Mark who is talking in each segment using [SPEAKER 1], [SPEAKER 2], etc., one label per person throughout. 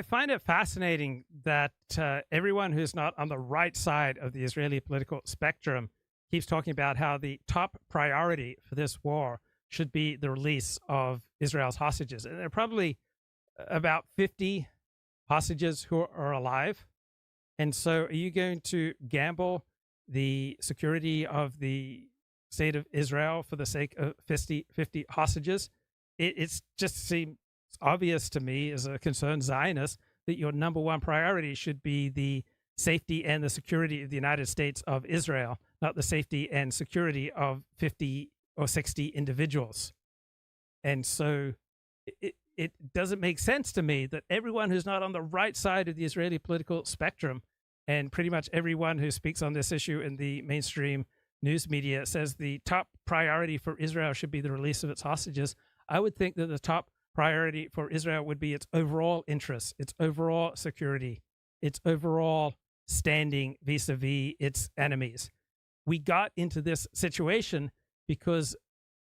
[SPEAKER 1] I find it fascinating that everyone who's not on the right side of the Israeli political spectrum keeps talking about how the top priority for this war should be the release of Israel's hostages. And there are probably about 50 hostages who are alive. And so are you going to gamble the security of the state of Israel for the sake of 50 hostages? It's just seems obvious to me as a concerned Zionist that your number one priority should be the safety and the security of the United States of Israel, not the safety and security of 50 or 60 individuals. And so it doesn't make sense to me that everyone who's not on the right side of the Israeli political spectrum, and pretty much everyone who speaks on this issue in the mainstream news media, says the top priority for Israel should be the release of its hostages. I would think that the top priority for Israel would be its overall interests, its overall security, its overall standing vis-a-vis its enemies. We got into this situation because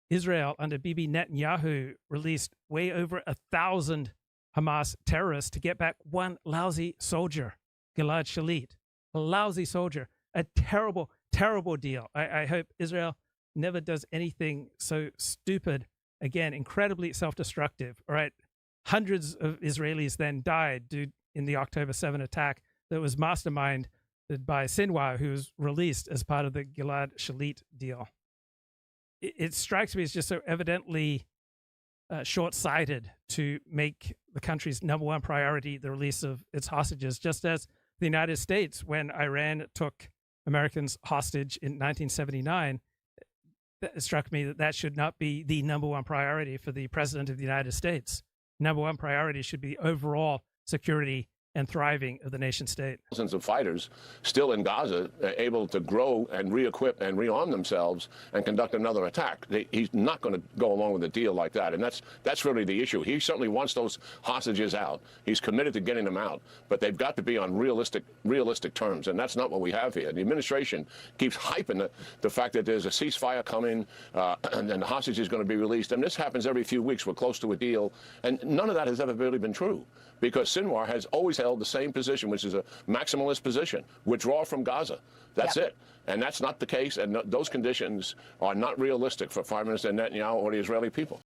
[SPEAKER 1] Israel under Bibi Netanyahu released way over 1,000 Hamas terrorists to get back one lousy soldier, Gilad Shalit, a lousy soldier, a terrible, terrible deal. I hope Israel never does anything so stupid again, incredibly self-destructive. All right, hundreds of Israelis then died in the October 7 attack that was masterminded by Sinwar, who was released as part of the Gilad Shalit deal. It strikes me as just so evidently short-sighted to make the country's number one priority the release of its hostages, just as the United States, when Iran took Americans hostage in 1979, it struck me that that should not be the number one priority for the president of the United States. Number one priority should be overall security and thriving of the nation state.
[SPEAKER 2] Thousands of fighters still in Gaza, able to grow and re-equip and rearm themselves and conduct another attack. He's not going to go along with a deal like that, and that's really the issue. He certainly wants those hostages out. He's committed to getting them out, but they've got to be on realistic terms, and that's not what we have here. The administration keeps hyping the fact that there's a ceasefire coming and the hostage is going to be released, and this happens every few weeks. We're close to a deal, and none of that has ever really been true, because Sinwar has always held the same position, which is a maximalist position: withdraw from Gaza. That's it. And that's not the case, and those conditions are not realistic for Prime Minister Netanyahu or the Israeli people.